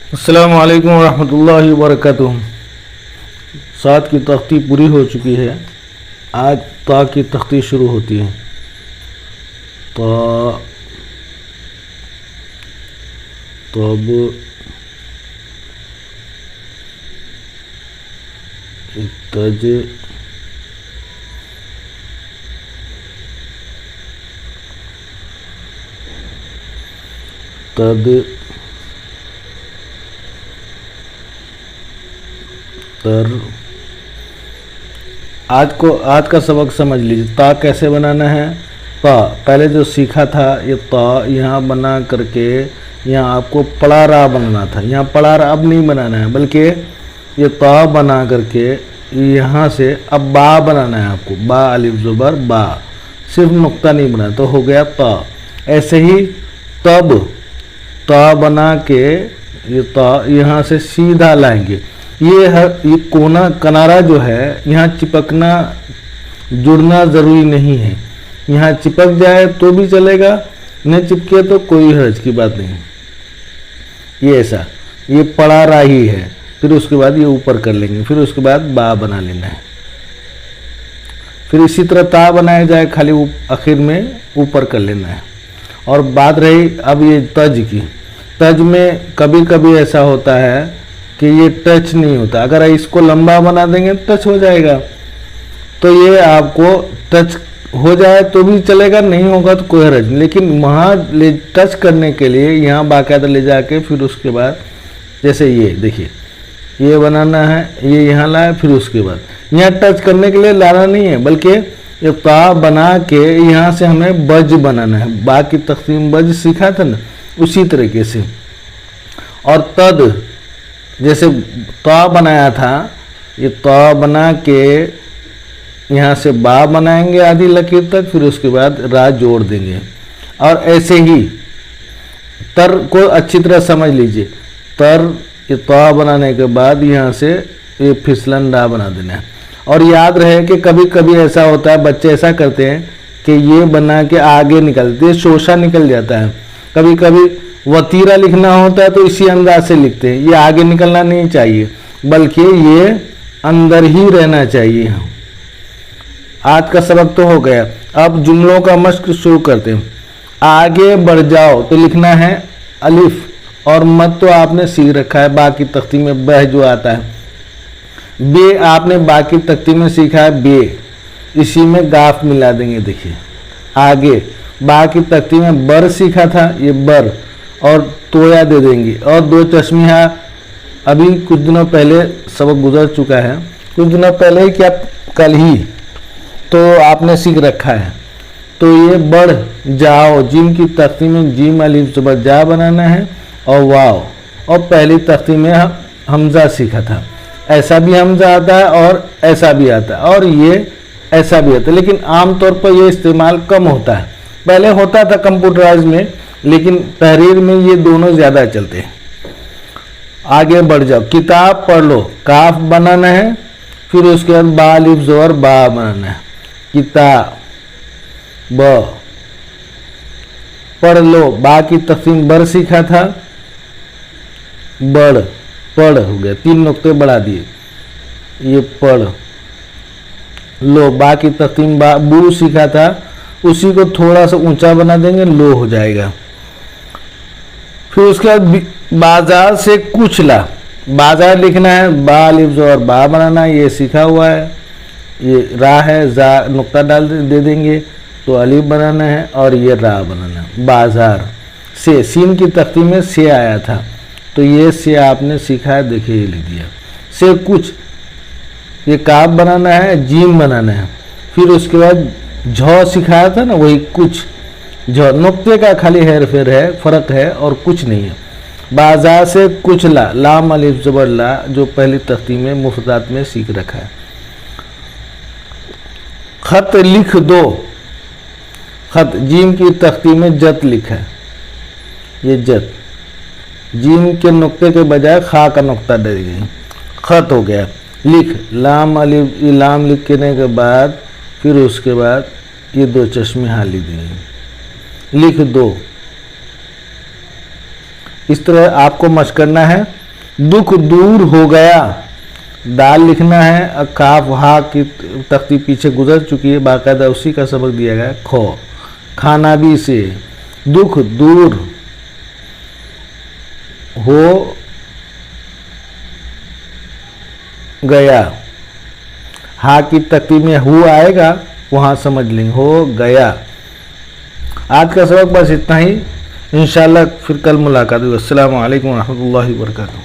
अस्सलामु अलैकुम वरहमतुल्लाहि वबरकातुहू। सात की तख्ती पूरी हो चुकी है। आज ता की तख्ती शुरू होती है। ता, तब, तज, तद, तर। आज का सबक समझ लीजिए। ता कैसे बनाना है। ता पहले जो सीखा था, ये ता यहाँ बना करके यहाँ आपको पड़ा रा बनाना था। यहाँ पड़ा रा अब नहीं बनाना है, बल्कि ये ता बना करके यहाँ से अब बा बनाना है आपको। बा अलिफ ज़ुबर बा, सिर्फ नुक्ता नहीं बना तो हो गया ता। ऐसे ही तब, ता बना के ये ता यहाँ से सीधा लाएंगे। ये कोना किनारा जो है यहाँ चिपकना जुड़ना ज़रूरी नहीं है। यहाँ चिपक जाए तो भी चलेगा, नहीं चिपके तो कोई हर्ज की बात नहीं। ये ऐसा ये पड़ा रहा ही है। फिर उसके बाद ये ऊपर कर लेंगे, फिर उसके बाद बा बना लेना है। फिर इसी तरह ता बनाया जाए, खाली आखिर में ऊपर कर लेना है। और बात रही अब ये तज की। तज में कभी कभी ऐसा होता है कि ये टच नहीं होता। अगर इसको लंबा बना देंगे टच हो जाएगा, तो ये आपको टच हो जाए तो भी चलेगा, नहीं होगा तो कोई हर्ज नहीं। लेकिन वहाँ टच करने के लिए यहाँ बाकायदा ले जाके फिर उसके बाद जैसे ये देखिए, ये बनाना है, ये यहाँ लाए, फिर उसके बाद यहाँ टच करने के लिए लाना नहीं है, बल्कि ये ता बना के यहाँ से हमें बज बनाना है। बाकी तकसीम बज सीखा था ना, उसी तरीके से। और तद जैसे ता बनाया था, ये ता बना के यहाँ से बा बनाएंगे आधी लकीर तक, फिर उसके बाद रा जोड़ देंगे। और ऐसे ही तर को अच्छी तरह समझ लीजिए। तर ये ता बनाने के बाद यहाँ से ये फिसलन रा बना देना है। और याद रहे कि कभी कभी ऐसा होता है, बच्चे ऐसा करते हैं कि ये बना के आगे निकलते, शोशा निकल जाता है। कभी कभी वतीरा लिखना होता है तो इसी अंदाज से लिखते हैं। ये आगे निकलना नहीं चाहिए, बल्कि ये अंदर ही रहना चाहिए। आज का सबक तो हो गया। अब जुमलों का मश्क शुरू करते हैं। आगे बढ़ जाओ तो लिखना है अलिफ, और मत तो आपने सीख रखा है बाकी तख्ती में बह जो आता है। बे आपने बाकी तख्ती में सीखा है बे, इसी में गाफ मिला देंगे। देखिए आगे बाकी तख्ती में बर सीखा था, ये बर, और तोया दे देंगे। और दो चश्मिया अभी कुछ दिनों पहले सबक गुजर चुका है, कुछ दिनों पहले ही क्या कल ही तो आपने सीख रखा है। तो ये बढ़ जाओ, जिम की तख्ती में जिम अलिफ ज़बर जा बनाना है और वाव। और पहली तख्ती में हमजा सीखा था। ऐसा भी हमजा आता है और ऐसा भी आता है, और ये ऐसा भी आता है, लेकिन आमतौर पर ये इस्तेमाल कम होता है। पहले होता था कंप्यूटराइज में, लेकिन तहरीर में ये दोनों ज़्यादा चलते हैं। आगे बढ़ जाओ, किताब पढ़ लो, काफ बनाना है, फिर उसके बाद बा अलिफ ज़बर बा बनाना है। किताब ब, पढ़ लो, बा की तक़सीम बर सीखा था, बड़ पढ़ हो गया, 3 नुक्ते बढ़ा दिए, ये पढ़ लो। बा की तक़सीम बा बू सीखा था, उसी को थोड़ा सा ऊंचा बना देंगे, लो हो जाएगा। फिर उसके बाद बाजार से कुछ ला, बाजार लिखना है, बा अलिफ ज़बर बा बनाना है, ये सीखा हुआ है। ये रा है, जा नुक्ता डाल दे देंगे तो अलिफ बनाना है, और ये रा बनाना है। बाजार से, सीन की तख्ती में से आया था, तो ये से आपने सीखा है, देखिए ये लिख दिया। से कुछ, ये काफ बनाना है, जीम बनाना है। फिर उसके बाद झ सिखाया था ना, वही कुछ झ, नुक्ते का खाली हेर फेर है, फर्क है और कुछ नहीं है। बाजार से कुछ ला, लाम अलिफ ज़बर ला, जो पहली तख्ती में मुफ्रदात में सीख रखा है। खत लिख दो, खत जीम की तख्ती में जत लिखा है, ये जत, जीम के नुक्ते के बजाय खा का नुक्ता डल गई, खत हो गया। लिख, लाम अलिफ, लाम लिखने के बाद फिर उसके बाद ये 2 चश्मे हाँ लिख देंगे, लिख दो। इस तरह आपको मशक करना है। दुख दूर हो गया, दाल लिखना है, और काफ हा की तख्ती पीछे गुजर चुकी है, बाकायदा उसी का सबक दिया गया है। खो, खाना भी इसे, दुख दूर हो गया, हा की तख्ती में हु आएगा, वहां समझ लेंगे हो गया। आज का सबक बस इतना ही, इंशाल्लाह फिर कल मुलाकात होगी। अस्सलामु अलैकुम रहमतुल्लाहि व बरकातुहू।